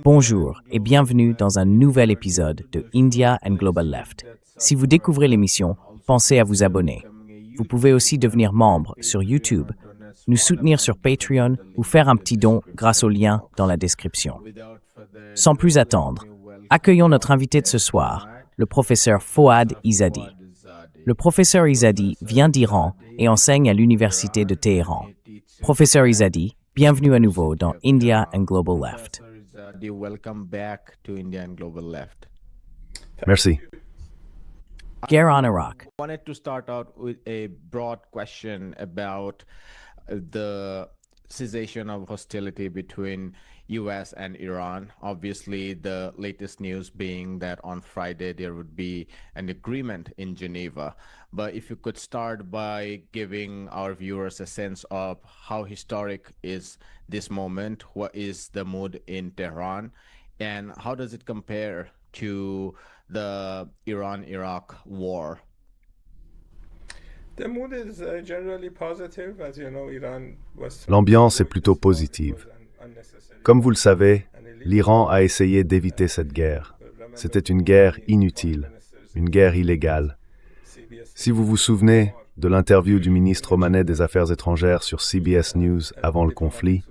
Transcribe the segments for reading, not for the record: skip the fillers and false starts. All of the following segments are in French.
Bonjour et bienvenue dans un nouvel épisode de India and Global Left. Si vous découvrez l'émission, pensez à vous abonner. Vous pouvez aussi devenir membre sur YouTube, nous soutenir sur Patreon ou faire un petit don grâce au lien dans la description. Sans plus attendre, accueillons notre invité de ce soir, le professeur Fouad Izzadi. Le professeur Izzadi vient d'Iran et enseigne à l'université de Téhéran. Professeur Izzadi, bienvenue à nouveau dans India and Global Left. Merci. Guerre en Irak. I wanted to start out with a broad question about the cessation of hostility between US and Iran. Obviously, the latest news being that on Friday there would be an agreement in Geneva. But if you could start by giving our viewers a sense of how historic is this moment, what is the mood in Tehran, and how does it compare to the Iran-Iraq war? The mood is generally positive. As you know, Iran was L'ambiance est plutôt positive. Comme vous le savez, l'Iran a essayé d'éviter cette guerre. C'était une guerre inutile, une guerre illégale. Si vous vous souvenez de l'interview du ministre omanais des Affaires étrangères sur CBS News avant le conflit,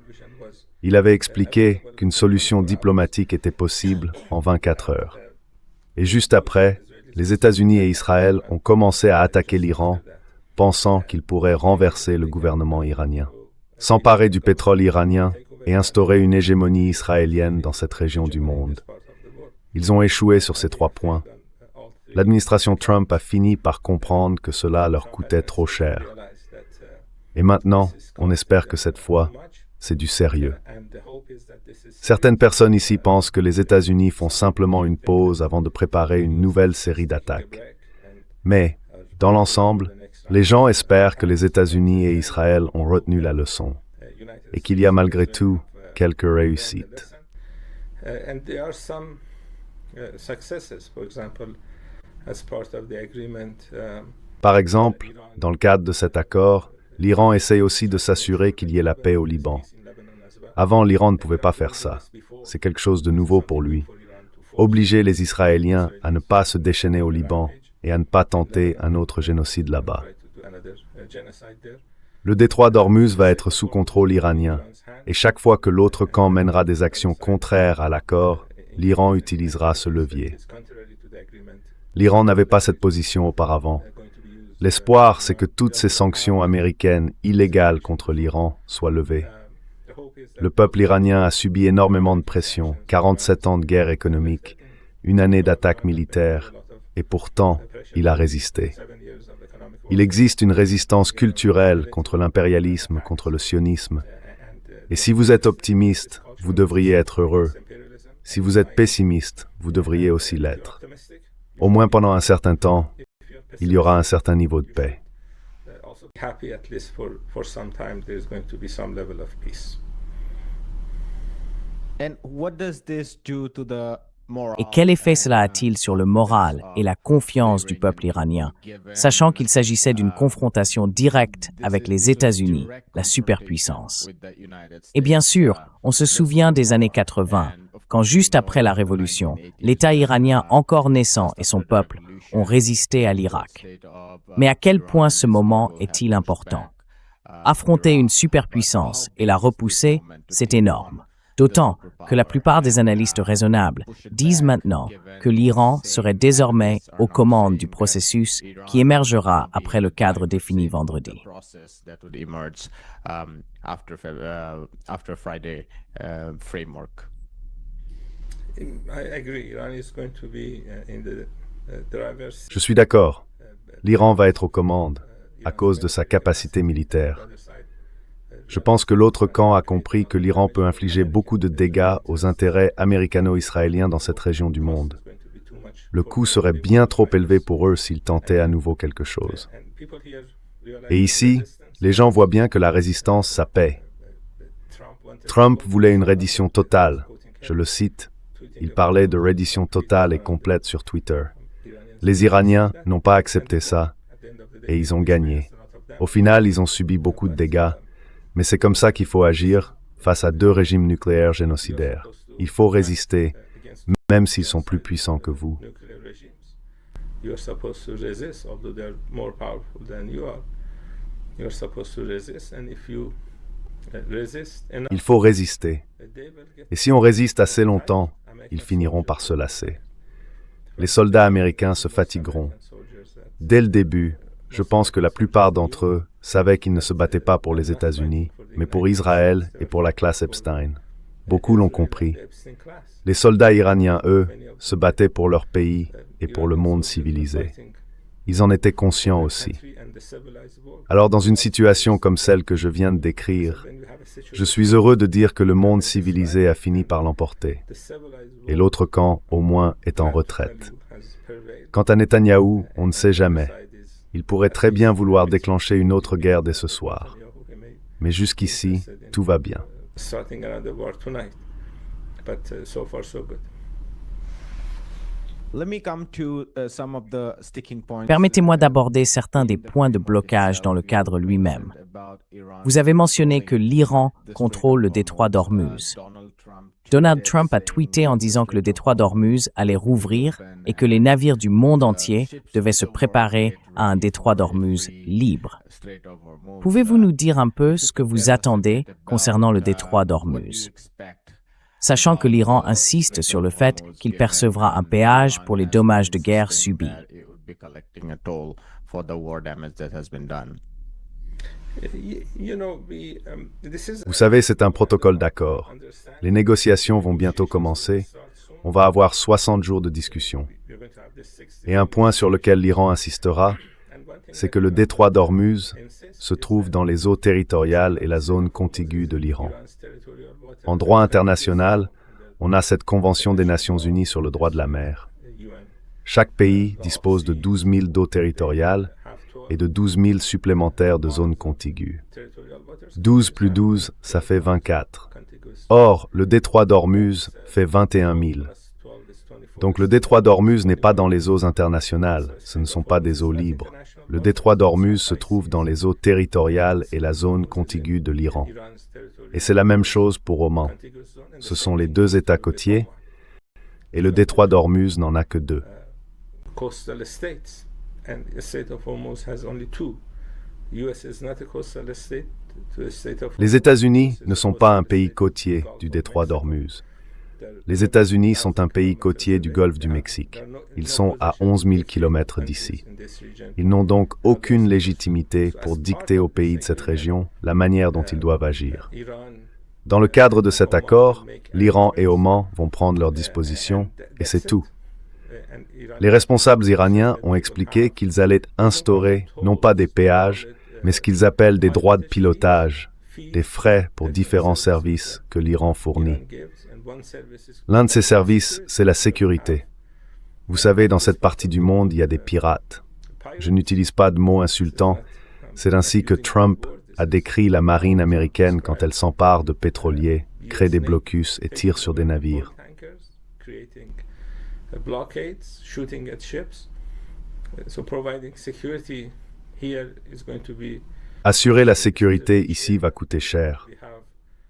il avait expliqué qu'une solution diplomatique était possible en 24 heures. Et juste après, les États-Unis et Israël ont commencé à attaquer l'Iran, pensant qu'ils pourraient renverser le gouvernement iranien, s'emparer du pétrole iranien et instaurer une hégémonie israélienne dans cette région du monde. Ils ont échoué sur ces 3 points. L'administration Trump a fini par comprendre que cela leur coûtait trop cher. Et maintenant, on espère que cette fois, c'est du sérieux. Certaines personnes ici pensent que les États-Unis font simplement une pause avant de préparer une nouvelle série d'attaques. Mais, dans l'ensemble, les gens espèrent que les États-Unis et Israël ont retenu la leçon et qu'il y a malgré tout quelques réussites. and there are some successes, for example, as part of the agreement. Par exemple, dans le cadre de cet accord, l'Iran essaye aussi de s'assurer qu'il y ait la paix au Liban. Avant, l'Iran ne pouvait pas faire ça. C'est quelque chose de nouveau pour lui. Obliger les Israéliens à ne pas se déchaîner au Liban et à ne pas tenter un autre génocide là-bas. Le détroit d'Ormuz va être sous contrôle iranien, et chaque fois que l'autre camp mènera des actions contraires à l'accord, l'Iran utilisera ce levier. L'Iran n'avait pas cette position auparavant. L'espoir, c'est que toutes ces sanctions américaines illégales contre l'Iran soient levées. Le peuple iranien a subi énormément de pression, 47 ans de guerre économique, une année d'attaque militaire, et pourtant, il a résisté. Il existe une résistance culturelle contre l'impérialisme, contre le sionisme. Et si vous êtes optimiste, vous devriez être heureux. Si vous êtes pessimiste, vous devriez aussi l'être. Au moins pendant un certain temps, il y aura un certain niveau de paix. Happy at least for some time there is going to be some level of peace. And what does this do to the moral? Et quel effet cela a-t-il sur le moral et la confiance du peuple iranien, sachant qu'il s'agissait d'une confrontation directe avec les États-Unis, la superpuissance? Et bien sûr, on se souvient des années 80, quand juste après la Révolution, l'État iranien encore naissant et son peuple ont résisté à l'Irak. Mais à quel point ce moment est-il important? Affronter une superpuissance et la repousser, c'est énorme. D'autant que la plupart des analystes raisonnables disent maintenant que l'Iran serait désormais aux commandes du processus qui émergera après le cadre défini vendredi. After Friday framework. I agree. Iran is going to be in the driver's. Je suis d'accord. L'Iran va être aux commandes à cause de sa capacité militaire. Je pense que l'autre camp a compris que l'Iran peut infliger beaucoup de dégâts aux intérêts américano-israéliens dans cette région du monde. Le coût serait bien trop élevé pour eux s'ils tentaient à nouveau quelque chose. Et ici, les gens voient bien que la résistance, ça paie. Trump voulait une reddition totale. Je le cite, il parlait de reddition totale et complète sur Twitter. Les Iraniens n'ont pas accepté ça, et ils ont gagné. Au final, ils ont subi beaucoup de dégâts, mais c'est comme ça qu'il faut agir, face à 2 régimes nucléaires génocidaires. Il faut résister, même s'ils sont plus puissants que vous. You're supposed to resist, although they're more powerful than you are. You're supposed to resist, and if you resist enough, Il faut résister. they will get Et si on résiste assez longtemps, ils finiront par se lasser. Les soldats américains se fatigueront. soldiers that Dès le début, je pense que la plupart d'entre eux savaient qu'ils ne se battaient pas pour les États-Unis, mais pour Israël et pour la classe Epstein. Beaucoup l'ont compris. Epstein class. Les soldats iraniens, eux, se battaient pour leur pays et pour le monde civilisé. Ils en étaient conscients aussi. And the civilized world. Alors dans une situation comme celle que je viens de décrire, When you have a situation, je suis heureux de dire que le monde civilisé a fini par l'emporter, the civilized et l'autre camp, au moins, est en retraite. value has prevailed. Quant à Netanyahou, on ne sait jamais. Side is Il pourrait très bien vouloir déclencher une autre guerre dès ce soir. Netanyahu, he may Mais jusqu'ici, tout va bien. starting another war tonight. But so far so good. Let me come to some of the sticking points. Permettez-moi d'aborder certains des points de blocage dans le cadre lui-même. Vous avez mentionné que l'Iran contrôle le détroit d'Ormuz. Donald Trump a tweeté en disant que le détroit d'Ormuz allait rouvrir et que les navires du monde entier devaient se préparer à un détroit d'Ormuz libre. Pouvez-vous nous dire un peu ce que vous attendez concernant le détroit d'Ormuz? Sachant que l'Iran insiste sur le fait qu'il percevra un péage pour les dommages de guerre subis. You know, this is Vous savez, c'est un protocole d'accord. Les négociations vont bientôt commencer. On va avoir 60 jours de discussion. you're going to have this 60 Et un point sur lequel l'Iran insistera, and one thing c'est que le détroit d'Ormuz se trouve dans les eaux territoriales et la zone contiguë de l'Iran. Iran's territorial water, En droit international, on a cette Convention des Nations Unies sur le droit de la mer. the UN Chaque pays dispose de 12 000 d'eau territoriale have 12 et de 12 000 supplémentaires de zones contiguës. territorial waters 12 plus 12, ça fait 24. contiguous Or, le détroit d'Ormuz fait 21 000. plus 12 is 24. Donc le détroit d'Ormuz n'est pas dans les eaux internationales, ce ne sont pas des eaux libres. Le détroit d'Ormuz se trouve dans les eaux territoriales et la zone contiguë de l'Iran. Iran's territorial Et c'est la même chose pour Oman. contiguous zone, and Ce sont les 2 États côtiers, et le détroit d'Ormuz n'en a que 2. coastal states, and the state of Hormuz has only 2. US is not a coastal state. The state of Les États-Unis ne sont pas un pays côtier du détroit d'Ormuz. Les États-Unis sont un pays côtier du golfe du Mexique. Ils sont à 11 000 km d'ici. Ils n'ont donc aucune légitimité pour dicter aux pays de cette région la manière dont ils doivent agir. Dans le cadre de cet accord, l'Iran et Oman vont prendre leurs dispositions, et c'est tout. Les responsables iraniens ont expliqué qu'ils allaient instaurer non pas des péages, mais ce qu'ils appellent des droits de pilotage, des frais pour différents services que l'Iran fournit. L'un de ces services, c'est la sécurité. Vous savez, dans cette partie du monde, il y a des pirates. Je n'utilise pas de mots insultants. C'est ainsi que Trump a décrit la marine américaine quand elle s'empare de pétroliers, crée des blocus et tire sur des navires. Blockades, shooting at ships. So providing security here is going to be. Assurer la sécurité ici va coûter cher. We have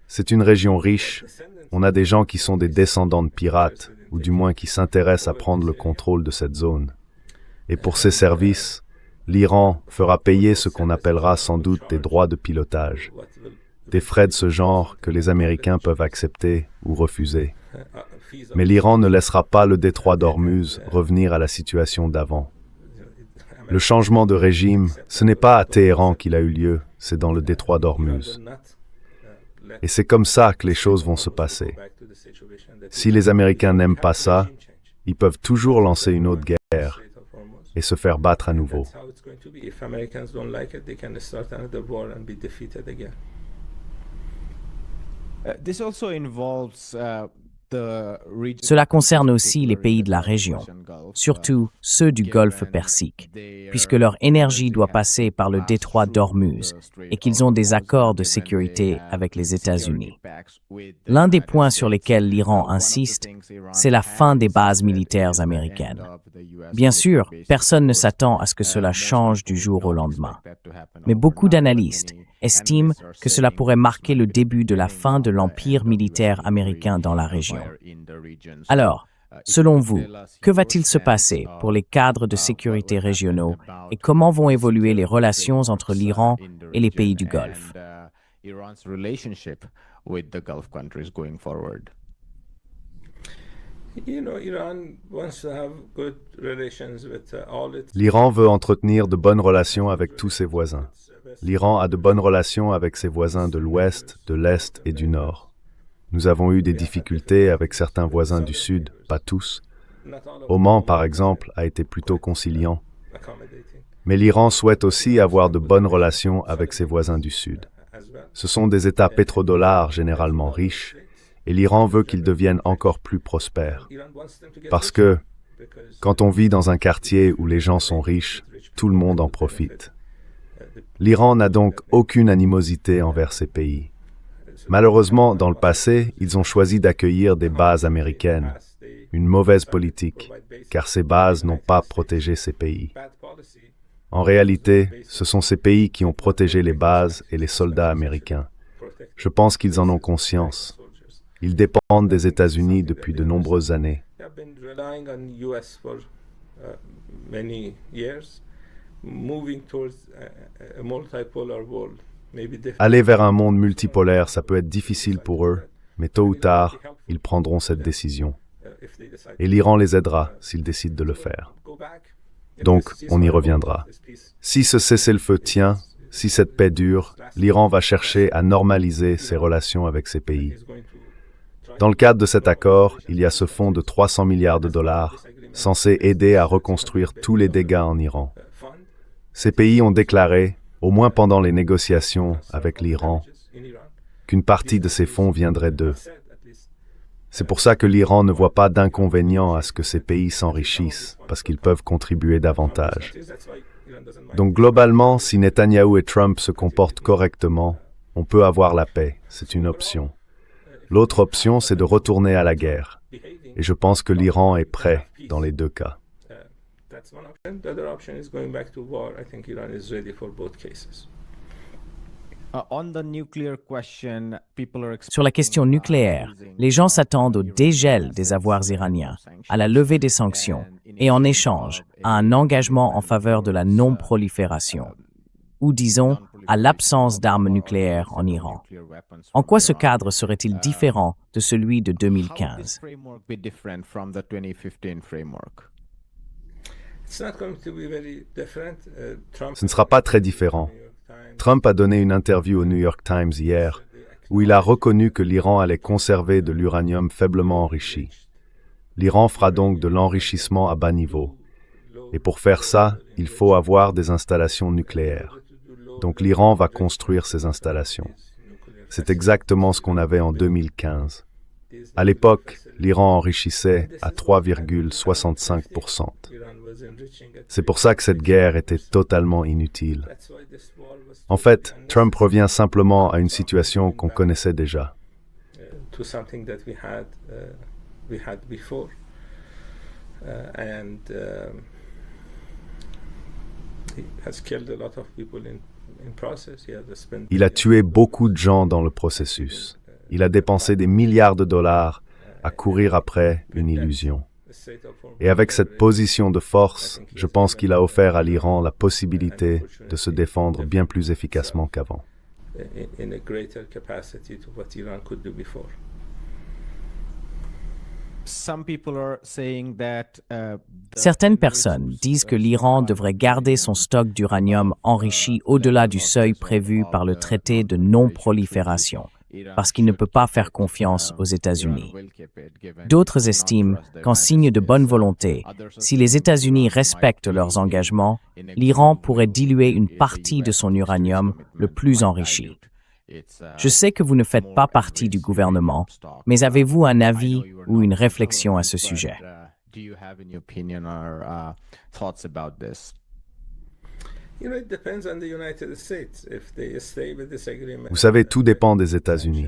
C'est une région riche. On a des gens qui sont des descendants de pirates, ou du moins qui s'intéressent à prendre le contrôle de cette zone. Et pour ces services, l'Iran fera payer ce qu'on appellera sans doute des droits de pilotage, des frais de ce genre que les Américains peuvent accepter ou refuser. Mais l'Iran ne laissera pas le détroit d'Ormuz revenir à la situation d'avant. Le changement de régime, ce n'est pas à Téhéran qu'il a eu lieu, c'est dans le détroit d'Ormuz. Et c'est comme ça que les choses vont se passer. Si les Américains n'aiment pas ça, ils peuvent toujours lancer une autre guerre et se faire battre à nouveau. That's how it's going to be. If Americans don't like it, they can start another war and be defeated again. This also involves Cela concerne aussi les pays de la région, surtout ceux du Golfe Persique, puisque leur énergie doit passer par le détroit d'Ormuz et qu'ils ont des accords de sécurité avec les États-Unis. L'un des points sur lesquels l'Iran insiste, c'est la fin des bases militaires américaines. Bien sûr, personne ne s'attend à ce que cela change du jour au lendemain. Mais beaucoup d'analystes, estime que cela pourrait marquer le début de la fin de l'empire militaire américain dans la région. Alors, selon vous, que va-t-il se passer pour les cadres de sécurité régionaux et comment vont évoluer les relations entre l'Iran et les pays du Golfe? L'Iran veut entretenir de bonnes relations avec tous ses voisins. L'Iran a de bonnes relations avec ses voisins de l'Ouest, de l'Est et du Nord. Nous avons eu des difficultés avec certains voisins du Sud, pas tous. Oman, par exemple, a été plutôt conciliant. Mais l'Iran souhaite aussi avoir de bonnes relations avec ses voisins du Sud. Ce sont des États pétrodollars généralement riches, et l'Iran veut qu'ils deviennent encore plus prospères. Parce que, quand on vit dans un quartier où les gens sont riches, tout le monde en profite. L'Iran n'a donc aucune animosité envers ces pays. Malheureusement, dans le passé, ils ont choisi d'accueillir des bases américaines. Une mauvaise politique, car ces bases n'ont pas protégé ces pays. En réalité, ce sont ces pays qui ont protégé les bases et les soldats américains. Je pense qu'ils en ont conscience. Ils dépendent des États-Unis depuis de nombreuses années. Aller vers un monde multipolaire, ça peut être difficile pour eux, mais tôt ou tard, ils prendront cette décision. Et l'Iran les aidera s'ils décident de le faire. Donc, on y reviendra. Si ce cessez-le-feu tient, si cette paix dure, l'Iran va chercher à normaliser ses relations avec ces pays. Dans le cadre de cet accord, il y a ce fonds de 300 milliards de dollars, censé aider à reconstruire tous les dégâts en Iran. Ces pays ont déclaré, au moins pendant les négociations avec l'Iran, qu'une partie de ces fonds viendrait d'eux. C'est pour ça que l'Iran ne voit pas d'inconvénient à ce que ces pays s'enrichissent, parce qu'ils peuvent contribuer davantage. Donc globalement, si Netanyahou et Trump se comportent correctement, on peut avoir la paix, c'est une option. L'autre option, c'est de retourner à la guerre. Et je pense que l'Iran est prêt dans les deux cas. Sur la question nucléaire, les gens s'attendent au dégel des avoirs iraniens, à la levée des sanctions et en échange à un engagement en faveur de la non-prolifération, ou disons, à l'absence d'armes nucléaires en Iran. En quoi ce cadre serait-il différent de celui de 2015? Ce ne sera pas très différent. Trump a donné une interview au New York Times hier, où il a reconnu que l'Iran allait conserver de l'uranium faiblement enrichi. L'Iran fera donc de l'enrichissement à bas niveau. Et pour faire ça, il faut avoir des installations nucléaires. Donc l'Iran va construire ces installations. C'est exactement ce qu'on avait en 2015. À l'époque, l'Iran enrichissait à 3,65%. C'est pour ça que cette guerre était totalement inutile. En fait, Trump revient simplement à une situation qu'on connaissait déjà. Il a tué beaucoup de gens dans le processus. Il a dépensé des milliards de dollars à courir après une illusion. Et avec cette position de force, je pense qu'il a offert à l'Iran la possibilité de se défendre bien plus efficacement qu'avant. Certaines personnes disent que l'Iran devrait garder son stock d'uranium enrichi au-delà du seuil prévu par le traité de non-prolifération, parce qu'il ne peut pas faire confiance aux États-Unis. D'autres estiment qu'en signe de bonne volonté, si les États-Unis respectent leurs engagements, l'Iran pourrait diluer une partie de son uranium le plus enrichi. Je sais que vous ne faites pas partie du gouvernement, mais avez-vous un avis ou une réflexion à ce sujet? Vous savez, tout dépend des États-Unis.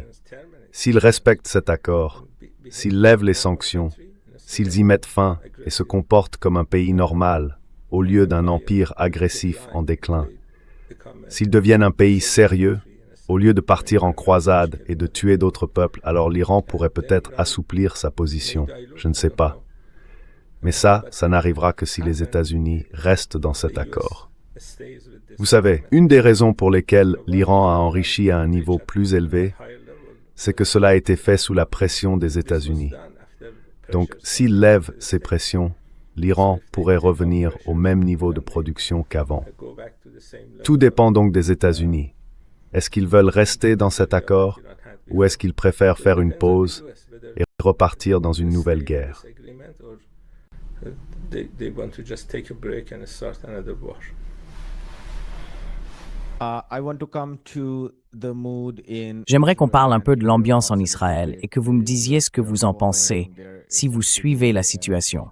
S'ils respectent cet accord, s'ils lèvent les sanctions, s'ils y mettent fin et se comportent comme un pays normal, au lieu d'un empire agressif en déclin, S'ils deviennent un pays sérieux, au lieu de partir en croisade et de tuer d'autres peuples, alors l'Iran pourrait peut-être assouplir sa position. Je ne sais pas. Mais ça n'arrivera que si les États-Unis restent dans cet accord. Vous savez, une des raisons pour lesquelles l'Iran a enrichi à un niveau plus élevé, c'est que cela a été fait sous la pression des États-Unis. Donc, s'il lève ces pressions, l'Iran pourrait revenir au même niveau de production qu'avant. Tout dépend donc des États-Unis. Est-ce qu'ils veulent rester dans cet accord ou est-ce qu'ils préfèrent faire une pause et repartir dans une nouvelle guerre? They want to just take a break and start another war. J'aimerais qu'on parle un peu de l'ambiance en Israël et que vous me disiez ce que vous en pensez si vous suivez la situation.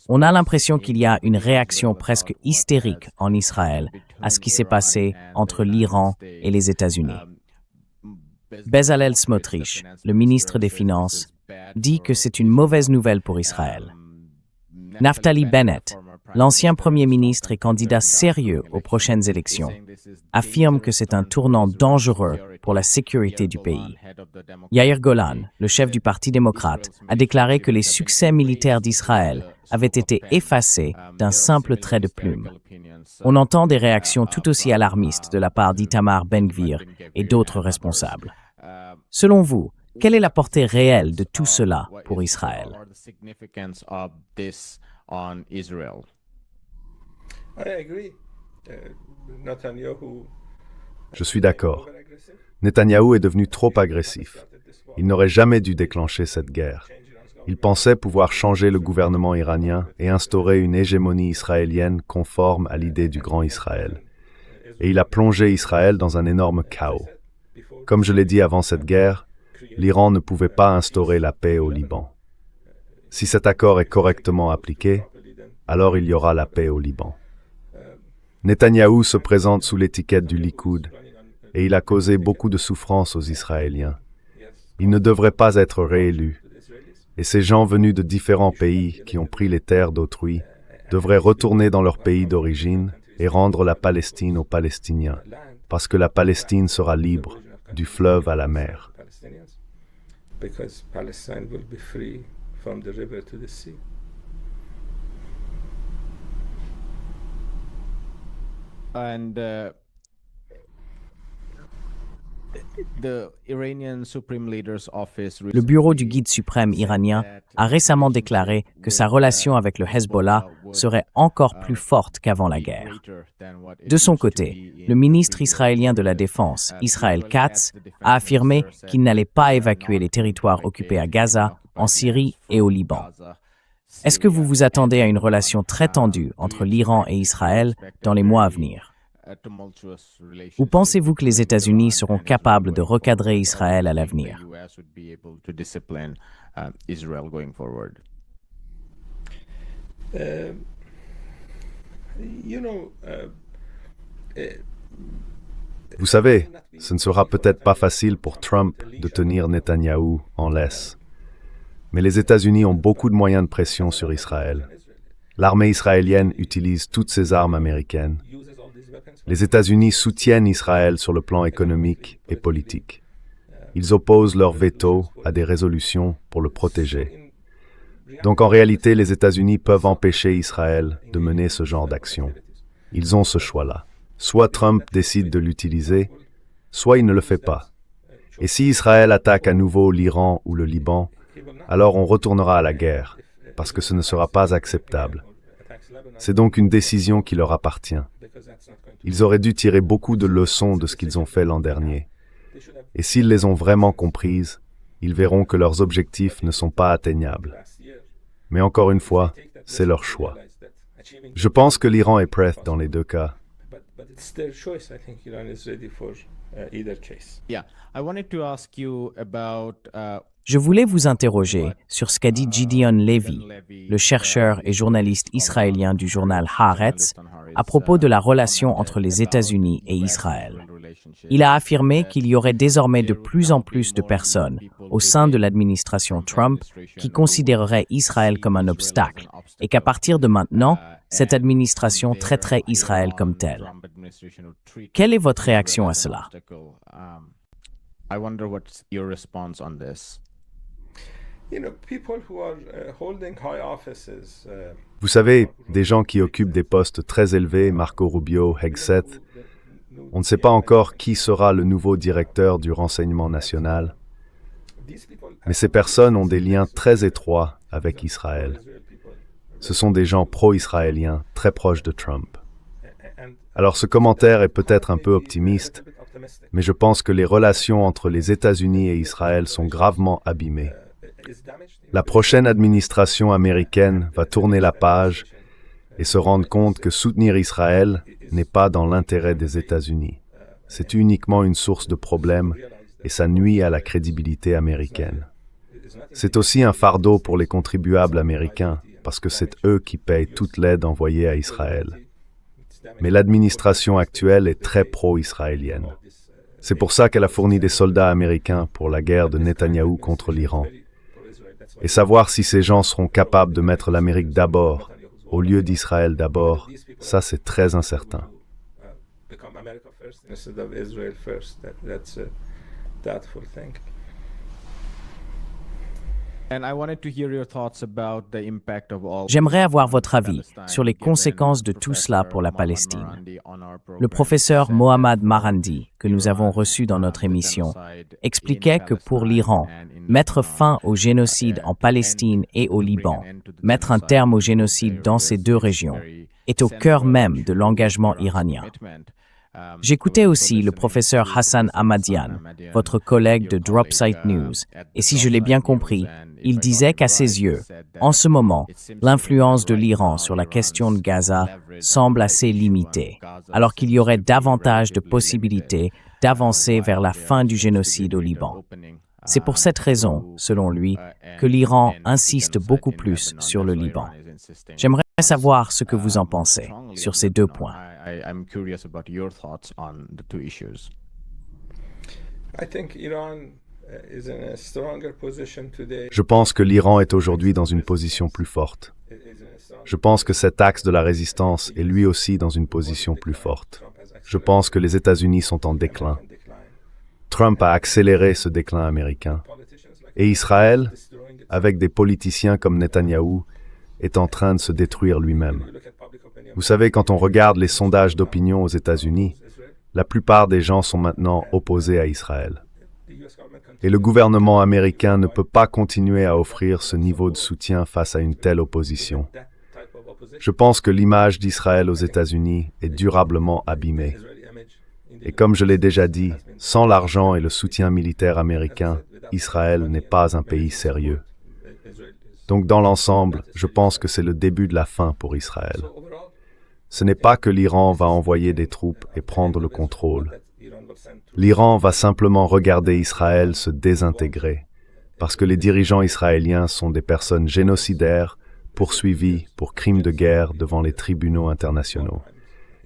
On a l'impression qu'il y a une réaction presque hystérique en Israël à ce qui s'est passé entre l'Iran et les États-Unis. Bezalel Smotrich, le ministre des Finances, dit que c'est une mauvaise nouvelle pour Israël. Naftali Bennett, l'ancien Premier ministre et candidat sérieux aux prochaines élections, affirme que c'est un tournant dangereux pour la sécurité du pays. Yair Golan, le chef du Parti démocrate, a déclaré que les succès militaires d'Israël avaient été effacés d'un simple trait de plume. On entend des réactions tout aussi alarmistes de la part d'Itamar Ben-Gvir et d'autres responsables. Selon vous, quelle est la portée réelle de tout cela pour Israël? Je suis d'accord. Netanyahou est devenu trop agressif. Il n'aurait jamais dû déclencher cette guerre. Il pensait pouvoir changer le gouvernement iranien et instaurer une hégémonie israélienne conforme à l'idée du grand Israël. Et il a plongé Israël dans un énorme chaos. Comme je l'ai dit avant cette guerre, l'Iran ne pouvait pas instaurer la paix au Liban. Si cet accord est correctement appliqué, alors il y aura la paix au Liban. Netanyahou se présente sous l'étiquette du Likoud et il a causé beaucoup de souffrance aux Israéliens. Il ne devrait pas être réélu. Et ces gens venus de différents pays qui ont pris les terres d'autrui devraient retourner dans leur pays d'origine et rendre la Palestine aux Palestiniens, parce que la Palestine sera libre, du fleuve à la mer. Because Palestine will be free from the river to the sea. And Le bureau du guide suprême iranien a récemment déclaré que sa relation avec le Hezbollah serait encore plus forte qu'avant la guerre. De son côté, le ministre israélien de la Défense, Israel Katz, a affirmé qu'il n'allait pas évacuer les territoires occupés à Gaza, en Syrie et au Liban. Est-ce que vous vous attendez à une relation très tendue entre l'Iran et Israël dans les mois à venir? Ou pensez-vous que les États-Unis seront capables de recadrer Israël à l'avenir? Vous savez, ce ne sera peut-être pas facile pour Trump de tenir Netanyahou en laisse. Mais les États-Unis ont beaucoup de moyens de pression sur Israël. L'armée israélienne utilise toutes ses armes américaines. Les États-Unis soutiennent Israël sur le plan économique et politique. Ils opposent leur veto à des résolutions pour le protéger. Donc en réalité, les États-Unis peuvent empêcher Israël de mener ce genre d'action. Ils ont ce choix-là. Soit Trump décide de l'utiliser, soit il ne le fait pas. Et si Israël attaque à nouveau l'Iran ou le Liban, alors on retournera à la guerre, parce que ce ne sera pas acceptable. C'est donc une décision qui leur appartient. Ils auraient dû tirer beaucoup de leçons de ce qu'ils ont fait l'an dernier. Et s'ils les ont vraiment comprises, ils verront que leurs objectifs ne sont pas atteignables. Mais encore une fois, c'est leur choix. Je pense que l'Iran est prêt dans les deux cas. Je voulais vous interroger sur ce qu'a dit Gideon Levy, le chercheur et journaliste israélien du journal Haaretz, à propos de la relation entre les États-Unis et Israël. Il a affirmé qu'il y aurait désormais de plus en plus de personnes au sein de l'administration Trump qui considéreraient Israël comme un obstacle et qu'à partir de maintenant, cette administration traiterait Israël comme tel. Quelle est votre réaction à cela? I wonder what's your response on this. People who are holding high offices. Vous savez, des gens qui occupent des postes très élevés, Marco Rubio, Hegseth, on ne sait pas encore qui sera le nouveau directeur du renseignement national, mais ces personnes ont des liens très étroits avec Israël. Ce sont des gens pro-israéliens, très proches de Trump. Alors ce commentaire est peut-être un peu optimiste, mais je pense que les relations entre les États-Unis et Israël sont gravement abîmées. La prochaine administration américaine va tourner la page et se rendre compte que soutenir Israël n'est pas dans l'intérêt des États-Unis. C'est uniquement une source de problèmes et ça nuit à la crédibilité américaine. C'est aussi un fardeau pour les contribuables américains parce que c'est eux qui payent toute l'aide envoyée à Israël. Mais l'administration actuelle est très pro-israélienne. C'est pour ça qu'elle a fourni des soldats américains pour la guerre de Netanyahou contre l'Iran. Et savoir si ces gens seront capables de mettre l'Amérique d'abord, au lieu d'Israël d'abord, ça c'est très incertain. J'aimerais avoir votre avis sur les conséquences de tout cela pour la Palestine. Le professeur Mohammad Marandi, que nous avons reçu dans notre émission, expliquait que pour l'Iran, mettre fin au génocide en Palestine et au Liban, mettre un terme au génocide dans ces deux régions, est au cœur même de l'engagement iranien. J'écoutais aussi le professeur Hassan Ahmadian, votre collègue de Dropsite News, et si je l'ai bien compris, il disait qu'à ses yeux, en ce moment, l'influence de l'Iran sur la question de Gaza semble assez limitée, alors qu'il y aurait davantage de possibilités d'avancer vers la fin du génocide au Liban. C'est pour cette raison, selon lui, que l'Iran insiste beaucoup plus sur le Liban. J'aimerais savoir ce que vous en pensez sur ces deux points. I'm curious about your thoughts on the two issues. I think Iran is in a stronger position today. Je pense que l'Iran est aujourd'hui dans une position plus forte. Je pense que cet axe de la résistance est lui aussi dans une position plus forte. Je pense que les États-Unis sont en déclin. Trump a accéléré ce déclin américain. Et Israël, avec des politiciens comme Netanyahou, est en train de se détruire lui-même. Vous savez, quand on regarde les sondages d'opinion aux États-Unis, la plupart des gens sont maintenant opposés à Israël. Et le gouvernement américain ne peut pas continuer à offrir ce niveau de soutien face à une telle opposition. Je pense que l'image d'Israël aux États-Unis est durablement abîmée. Et comme je l'ai déjà dit, sans l'argent et le soutien militaire américain, Israël n'est pas un pays sérieux. Donc dans l'ensemble, je pense que c'est le début de la fin pour Israël. Ce n'est pas que l'Iran va envoyer des troupes et prendre le contrôle. L'Iran va simplement regarder Israël se désintégrer, parce que les dirigeants israéliens sont des personnes génocidaires, poursuivies pour crimes de guerre devant les tribunaux internationaux.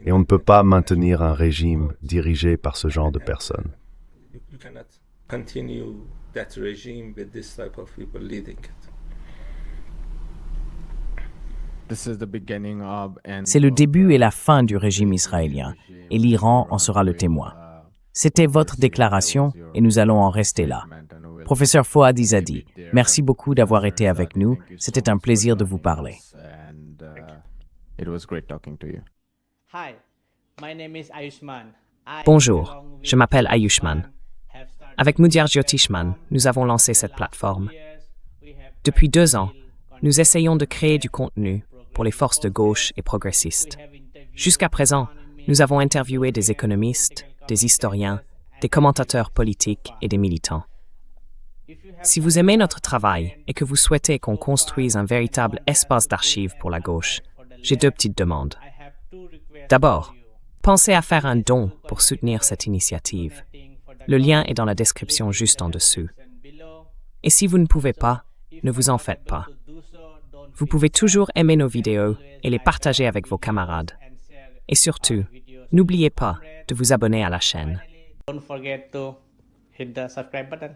Et on ne peut pas maintenir un régime dirigé par ce genre de personnes. C'est le début et la fin du régime israélien, et l'Iran en sera le témoin. C'était votre déclaration, et nous allons en rester là. Professeur Fouad Izzadi, merci beaucoup d'avoir été avec nous. C'était un plaisir de vous parler. Bonjour, je m'appelle Ayushman. Avec Mudyar Jyotishman, nous avons lancé cette plateforme. Depuis 2 ans, nous essayons de créer du contenu pour les forces de gauche et progressistes. Jusqu'à présent, nous avons interviewé des économistes, des historiens, des commentateurs politiques et des militants. Si vous aimez notre travail et que vous souhaitez qu'on construise un véritable espace d'archives pour la gauche, j'ai 2 petites demandes. D'abord, pensez à faire un don pour soutenir cette initiative. Le lien est dans la description juste en dessous. Et si vous ne pouvez pas, ne vous en faites pas. Vous pouvez toujours aimer nos vidéos et les partager avec vos camarades. Et surtout, n'oubliez pas de vous abonner à la chaîne. Don't forget to hit the subscribe button.